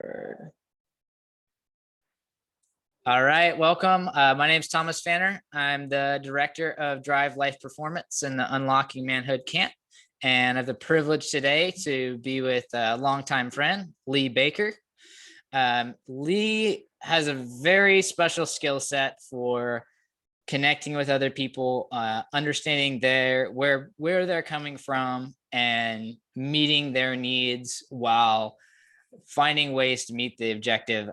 Bird. All right, welcome. My name is Thomas Fanner. I'm the director of Drive Life Performance in the Unlocking Manhood Camp. And I have the privilege today to be with a longtime friend, Lee Baker. Lee has a very special skill set for connecting with other people, understanding where they're coming from and meeting their needs while finding ways to meet the objective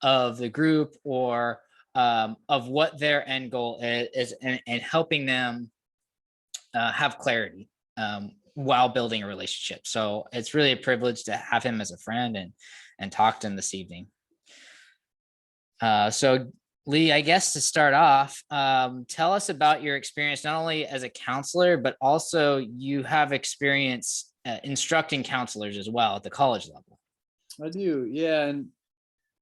of the group or of what their end goal is and helping them have clarity while building a relationship. So it's really a privilege to have him as a friend and talk to him this evening. So Lee, I guess to start off, tell us about your experience, not only as a counselor, but also you have experience instructing counselors as well at the college level. I do, yeah. And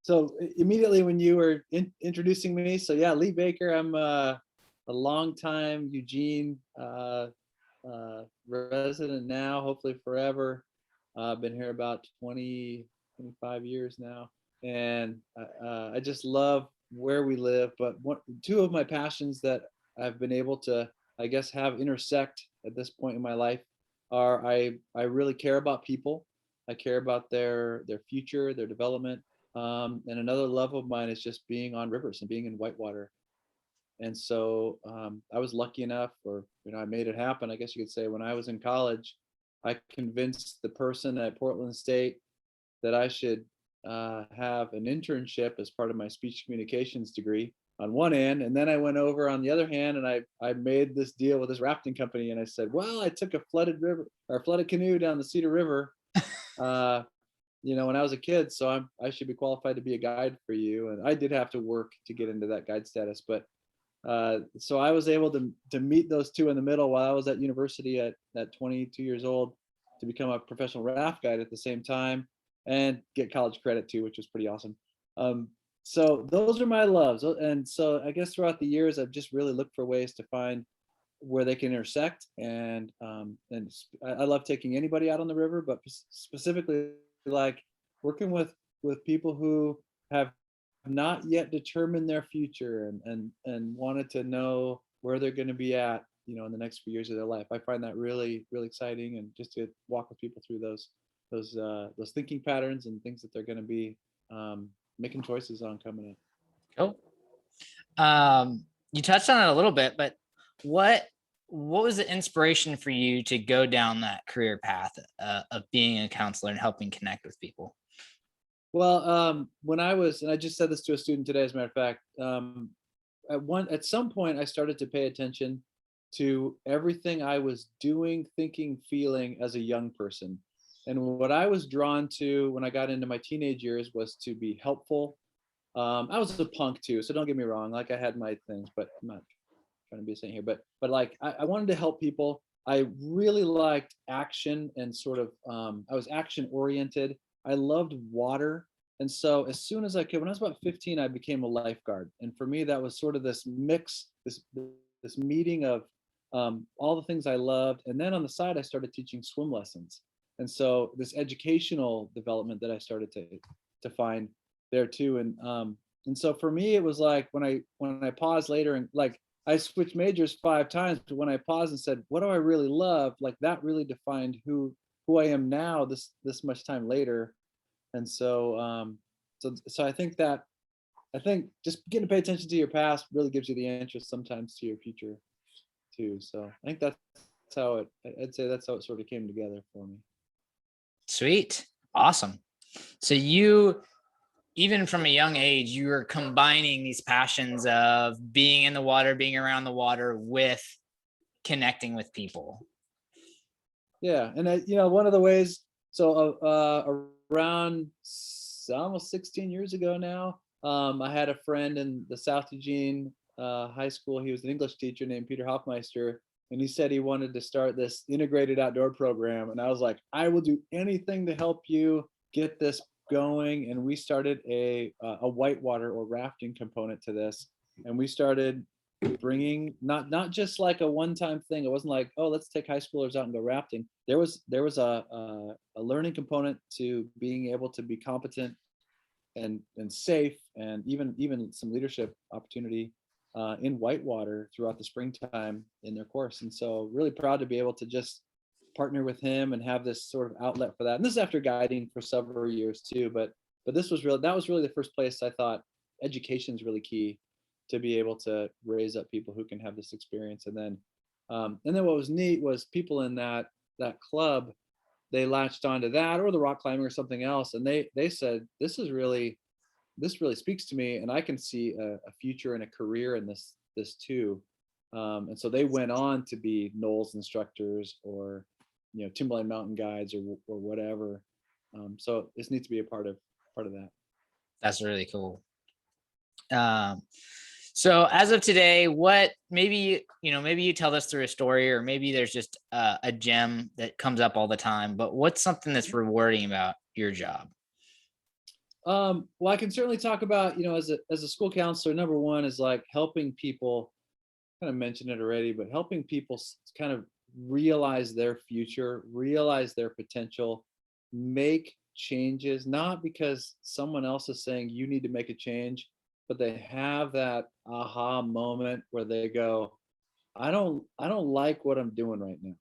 so immediately when you were introducing me, so yeah, Lee Baker, I'm a longtime Eugene resident now, hopefully forever. I've been here about 25 years now. And I just love where we live. But two of my passions that I've been able to, I guess, have intersect at this point in my life are I really care about people. I care about their future, their development. And another love of mine is just being on rivers and being in whitewater. And so I was lucky enough, or I made it happen, I guess you could say. When I was in college, I convinced the person at Portland State that I should have an internship as part of my speech communications degree on one end, and then I went over on the other hand, and I made this deal with this rafting company, and I said, well, I took a flooded canoe down the Cedar River when I was a kid, so I should be qualified to be a guide for you. And I did have to work to get into that guide status, but so I was able to meet those two in the middle while I was at university at 22 years old, to become a professional raft guide at the same time and get college credit too, which was pretty awesome. So those are my loves. And so I guess throughout the years, I've just really looked for ways to find where they can intersect. And I love taking anybody out on the river, but specifically like working with people who have not yet determined their future and wanted to know where they're going to be at, in the next few years of their life. I find that really, really exciting, and just to walk with people through those thinking patterns and things that they're going to be making choices on coming in. Cool. You touched on it a little bit, but what was the inspiration for you to go down that career path of being a counselor and helping connect with people? Well, when I was, and I just said this to a student today, as a matter of fact, at some point I started to pay attention to everything I was doing, thinking, feeling as a young person. And what I was drawn to when I got into my teenage years was to be helpful. I was a punk too, so don't get me wrong. Like, I had my things, but I'm not trying to be a saint here. But like, I wanted to help people. I really liked action and sort of, I was action oriented. I loved water. And so as soon as I could, when I was about 15, I became a lifeguard. And for me, that was sort of this mix, this meeting of all the things I loved. And then on the side, I started teaching swim lessons. And so this educational development that I started to find there too. And so for me, it was like when I paused later, and like I switched majors 5 times, but when I paused and said, what do I really love? Like, that really defined who I am now, this much time later. And so so I think just getting to pay attention to your past really gives you the interest sometimes to your future too. So I think I'd say that's how it sort of came together for me. Sweet. Awesome. So you, even from a young age, you were combining these passions of being in the water, being around the water, with connecting with people. Yeah. And one of the ways, so around almost 16 years ago now, I had a friend in the South Eugene high school. He was an English teacher named Peter Hoffmeister. And he said he wanted to start this integrated outdoor program. And I was like, I will do anything to help you get this going. And we started a whitewater or rafting component to this. And we started bringing not just like a one-time thing. It wasn't like, oh, let's take high schoolers out and go rafting. There was a learning component to being able to be competent and safe, and even some leadership opportunity in Whitewater throughout the springtime in their course. And so really proud to be able to just partner with him and have this sort of outlet for that. And this is after guiding for several years too, but that was really the first place I thought education is really key to be able to raise up people who can have this experience. And then what was neat was people in that club, they latched onto that or the rock climbing or something else, and they said this really speaks to me, and I can see a future and a career in this too. And so they went on to be Knowles instructors, or Timberline mountain guides, or whatever. So this needs to be a part of that. That's really cool. So as of today, what maybe you tell us through a story, or maybe there's just a gem that comes up all the time, but what's something that's rewarding about your job? Well, I can certainly talk about, as a school counselor, number one is like helping people, kind of mentioned it already, but helping people kind of realize their future, realize their potential, make changes, not because someone else is saying you need to make a change, but they have that aha moment where they go, I don't like what I'm doing right now.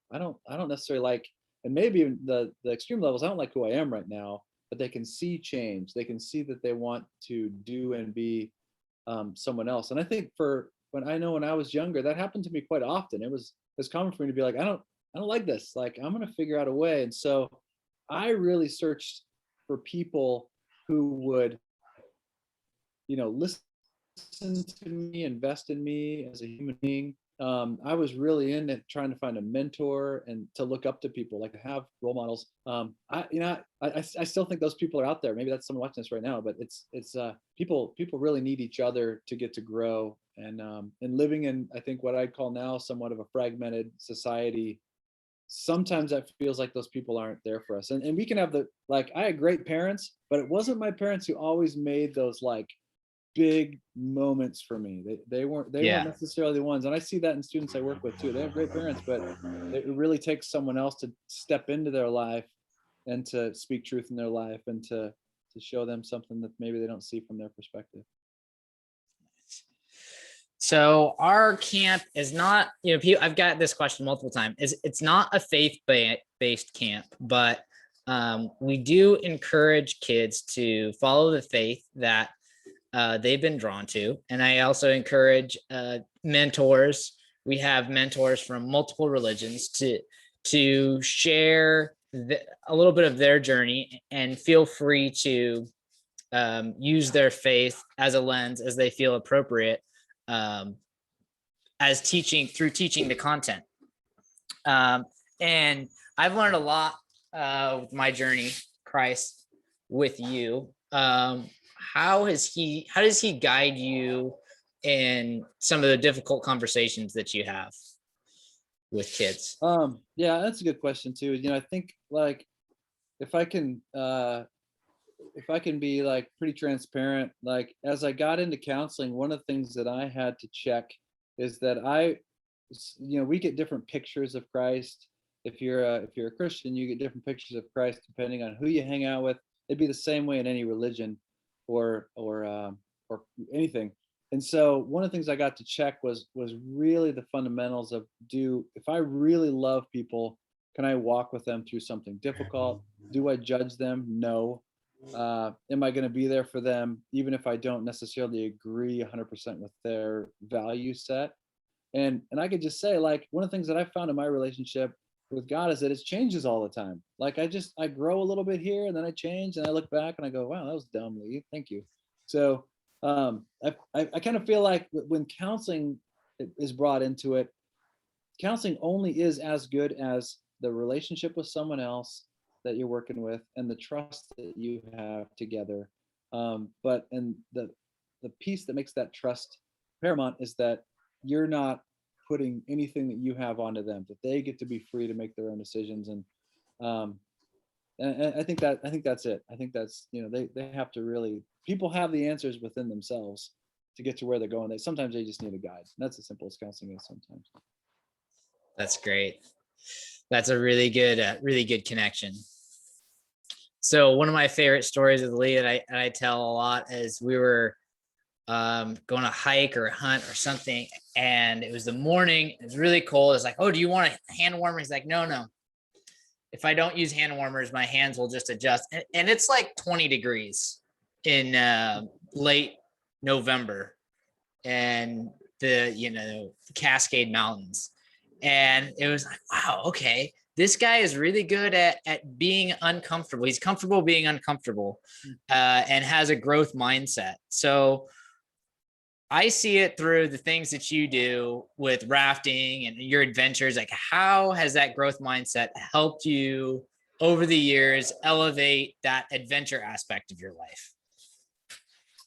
I don't necessarily like, and maybe even the extreme levels, I don't like who I am right now, but they can see change. They can see that they want to do and be someone else. And I think when I was younger, that happened to me quite often. It's common for me to be like, I don't like this. Like, I'm gonna figure out a way. And so I really searched for people who would, listen to me, invest in me as a human being. I was really in it trying to find a mentor and to look up to people, like to have role models. I still think those people are out there. Maybe that's someone watching this right now, but it's people really need each other to get to grow. And living in, I think, what I'd call now somewhat of a fragmented society, sometimes that feels like those people aren't there for us. And we can have I had great parents, but it wasn't my parents who always made those like big moments for me. They weren't Yeah, necessarily the ones, and I see that in students I work with too. They have great parents, but it really takes someone else to step into their life and to speak truth in their life, and to show them something that maybe they don't see from their perspective. so our camp is not, I've got this question multiple times, it's not a faith-based camp, but we do encourage kids to follow the faith that they've been drawn to. And I also encourage mentors. We have mentors from multiple religions to share a little bit of their journey, and feel free to use their faith as a lens as they feel appropriate, um, as teaching the content. And I've learned a lot with my journey, Christ, with you. How does he guide you in some of the difficult conversations that you have with kids? Yeah, that's a good question too. I think, like, if I can be like pretty transparent, like as I got into counseling, one of the things that I had to check is that we get different pictures of Christ. If you're a Christian, you get different pictures of Christ depending on who you hang out with. It'd be the same way in any religion, or anything. And so one of the things I got to check was really the fundamentals of, if I really love people, can I walk with them through something difficult? Do I judge them? No. Am I going to be there for them even if I don't necessarily agree 100% with their value set? And I could just say, like, one of the things that I found in my relationship with God is that it changes all the time. Like, I grow a little bit here, and then I change, and I look back and I go, wow, that was dumb, Lee. Thank you. So I kind of feel like when counseling is brought into it, counseling only is as good as the relationship with someone else that you're working with and the trust that you have together. And the piece that makes that trust paramount is that you're not putting anything that you have onto them, that they get to be free to make their own decisions. Um, and I think that's it. I think that's, they have to really, people have the answers within themselves to get to where they're going. Sometimes they just need a guide. And that's as simple as counseling is sometimes. That's great. That's a really good connection. So one of my favorite stories with Lee that I tell a lot is we were going to hike or hunt or something, and it was the morning. It was really cold. It's like, oh, do you want a hand warmer? He's like, no, no. If I don't use hand warmers, my hands will just adjust. And it's like 20 degrees in late November, and the Cascade Mountains. And it was like, wow, okay, this guy is really good at being uncomfortable. He's comfortable being uncomfortable, and has a growth mindset. So I see it through the things that you do with rafting and your adventures. Like, how has that growth mindset helped you over the years elevate that adventure aspect of your life?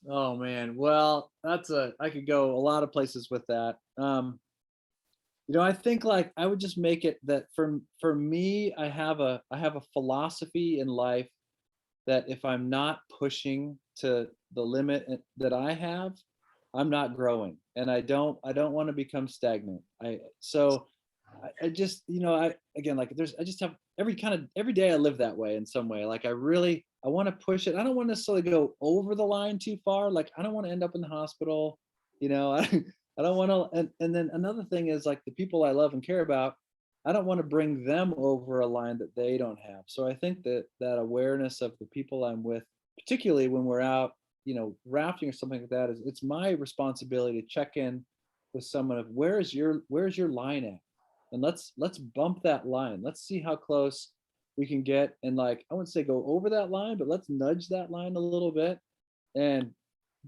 Oh man, well, I could go a lot of places with that. I think like I would just make it that for me, I have a philosophy in life that if I'm not pushing to the limit that I have, I'm not growing, and I don't want to become stagnant. I just, I again, like I just have every day I live that way in some way. Like I want to push it. I don't want to necessarily go over the line too far. Like I don't want to end up in the hospital, I don't want to, and then another thing is like the people I love and care about, I don't want to bring them over a line that they don't have. So I think that awareness of the people I'm with, particularly when we're out, rafting or something like that, is it's my responsibility to check in with someone of where's your line at, and let's bump that line. Let's see how close we can get, and like I wouldn't say go over that line, but let's nudge that line a little bit, and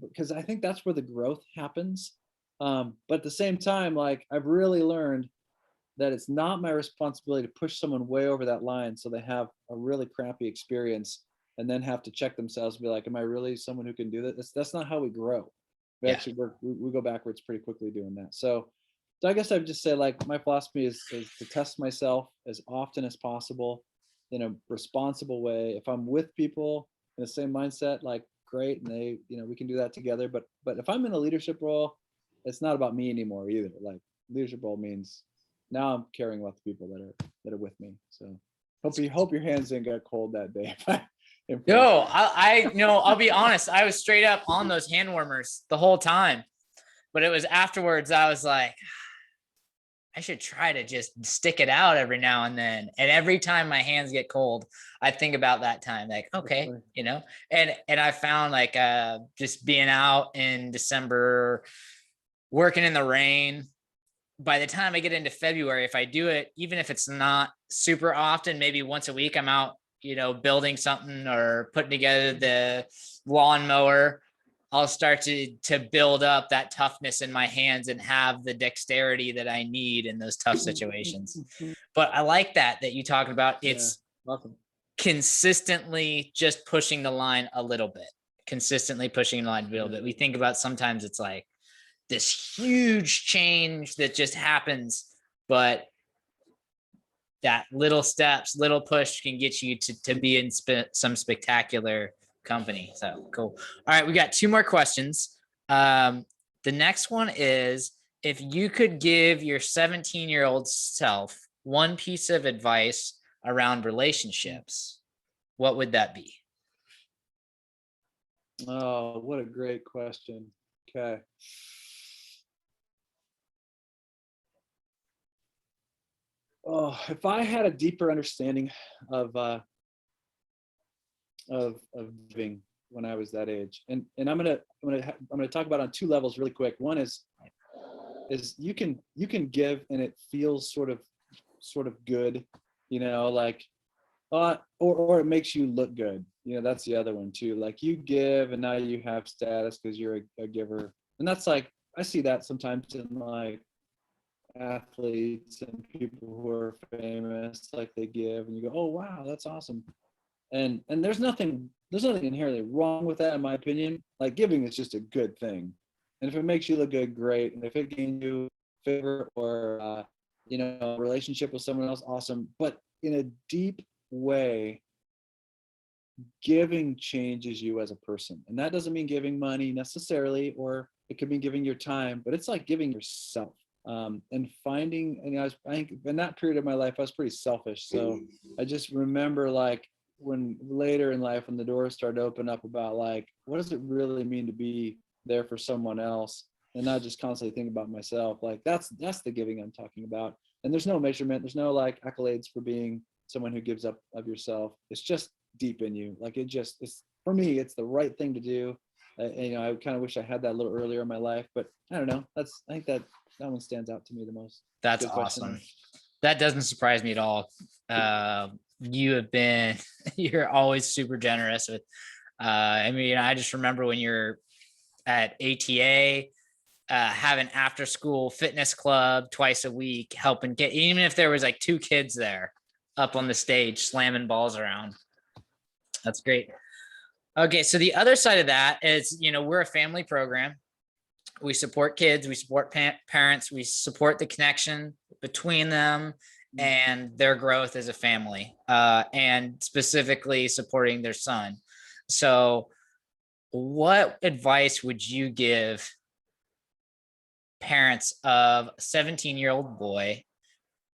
because I think that's where the growth happens. But at the same time, like I've really learned that it's not my responsibility to push someone way over that line so they have a really crappy experience and then have to check themselves and be like, am I really someone who can do that? That's not how we grow. We Yeah. actually we go backwards pretty quickly doing that. So I guess I would just say like my philosophy is to test myself as often as possible in a responsible way. If I'm with people in the same mindset, like great, and we can do that together. But if I'm in a leadership role, it's not about me anymore either. Like leadership role means now I'm caring about the people that are with me. So hope your hands didn't get cold that day. No, I no, I'll be honest. I was straight up on those hand warmers the whole time, but it was afterwards I was like, I should try to just stick it out every now and then. And every time my hands get cold, I think about that time, like, okay, and I found like just being out in December, working in the rain. By the time I get into February, if I do it, even if it's not super often, maybe once a week, I'm out, building something or putting together the lawnmower, I'll start to build up that toughness in my hands and have the dexterity that I need in those tough situations. But I like that you talking about it's awesome. Consistently just pushing the line a little bit, consistently pushing the line a little bit. We think about sometimes it's like this huge change that just happens, but that little steps, little push can get you to be in some spectacular company. So cool. All right, we got two more questions. The next one is, if you could give your 17-year-old self one piece of advice around relationships, what would that be? Oh, what a great question. Okay. Oh, if I had a deeper understanding of giving when I was that age, and I'm gonna talk about it on two levels really quick. One is you can give and it feels sort of good, like or it makes you look good. That's the other one too. Like you give and now you have status because you're a giver, and that's like I see that sometimes in like athletes and people who are famous, like they give and you go, oh wow, that's awesome. And there's nothing inherently wrong with that in my opinion. Like giving is just a good thing, and if it makes you look good, great. And if it gains you favor or a relationship with someone else, awesome. But in a deep way, giving changes you as a person, and that doesn't mean giving money necessarily, or it could mean giving your time, but it's like giving yourself. And finding, I think in that period of my life I was pretty selfish, so I just remember like when later in life, when the doors started to open up about like, what does it really mean to be there for someone else and not just constantly think about myself? Like that's the giving I'm talking about. And there's no measurement. There's no like accolades for being someone who gives up of yourself. It's just deep in you. Like it's for me, it's the right thing to do. And, I kind of wish I had that a little earlier in my life, but I don't know. I think that one stands out to me the most. That's Good question. awesome. That doesn't surprise me at all. You have been, you're always super generous with, I mean, I just remember when you're at ATA, having after school fitness club twice a week, helping get, even if there was like 2 kids there up on the stage, slamming balls around. That's great. Okay. So the other side of that is, we're a family program. We support kids, we support parents, we support the connection between them and their growth as a family, and specifically supporting their son. So what advice would you give parents of a 17-year-old boy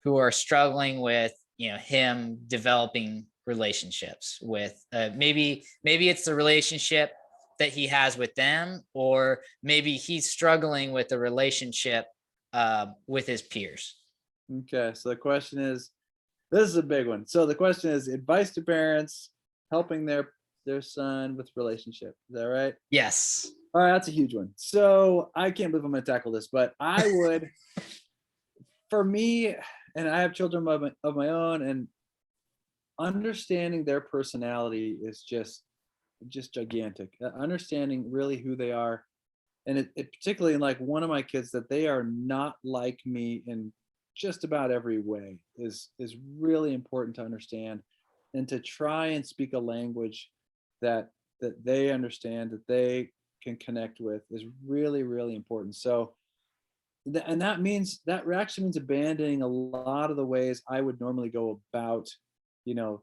who are struggling with, him developing relationships with, maybe it's the relationship that he has with them, or maybe he's struggling with a relationship with his peers? Okay, so the question is, this is a big one. So the question is advice to parents helping their son with relationship. Is that right? Yes. All right, that's a huge one. So I can't believe I'm going to tackle this, but I would, for me, and I have children of my own, and understanding their personality is just gigantic. Understanding really who they are, and it particularly in like one of my kids, that they are not like me in just about every way is really important to understand, and to try and speak a language that they understand, that they can connect with, is really really important. So and that actually means abandoning a lot of the ways I would normally go about, you know,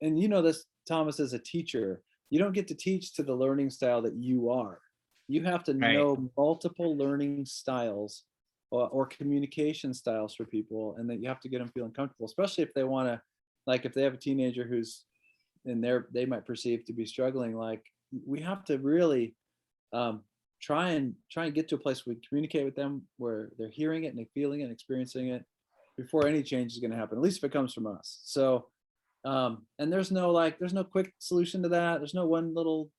and this, Thomas, as a teacher, you don't get to teach to the learning style that you are. You have to Right. know multiple learning styles, or communication styles for people, and that you have to get them feeling comfortable, especially if they want to, like if they have a teenager who's in they might perceive to be struggling. Like we have to really um, try and get to a place where we communicate with them, where they're hearing it and they're feeling it and experiencing it before any change is going to happen, at least if it comes from us. So and there's no quick solution to that. There's no one little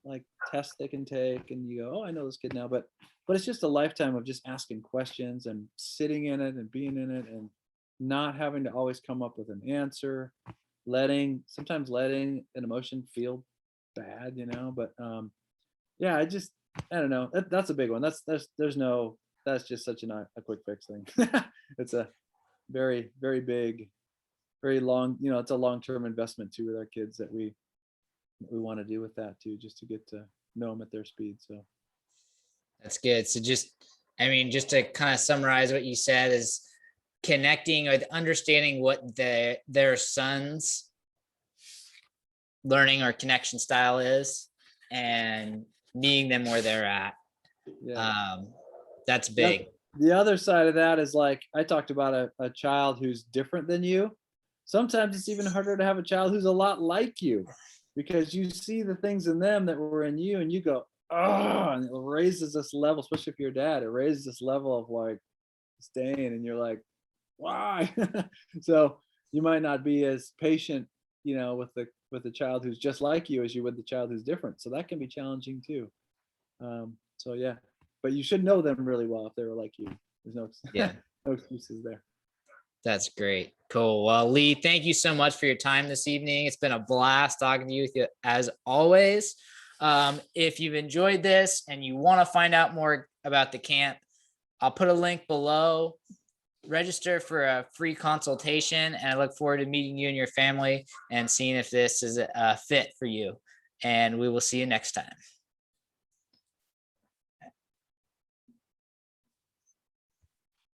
like test they can take and you go, oh, I know this kid now. But it's just a lifetime of just asking questions and sitting in it and being in it, and not having to always come up with an answer, sometimes letting an emotion feel bad, but yeah, I don't know. That's a big one. That's just such a quick fix thing. It's a very, very big, very long, it's a long-term investment too with our kids, that we want to do with that too, just to get to know them at their speed. So That's good. So just to kind of summarize what you said, is connecting with understanding what their son's learning or connection style is, and meeting them where they're at. yeah. That's big. The other side of that is, like I talked about, a child who's different than you. Sometimes it's even harder to have a child who's a lot like you, because you see the things in them that were in you, and you go, oh, and it raises this level, especially if you're a dad, it raises this level of like disdain, and you're like, why? So you might not be as patient, with the child who's just like you as you would the child who's different. So that can be challenging too. So yeah, but you should know them really well if they were like you. There's Yeah. no excuses there. That's great. Cool. Well, Lee, thank you so much for your time this evening. It's been a blast talking to you as always. If you've enjoyed this and you want to find out more about the camp, I'll put a link below. Register for a free consultation, and I look forward to meeting you and your family and seeing if this is a fit for you. And we will see you next time.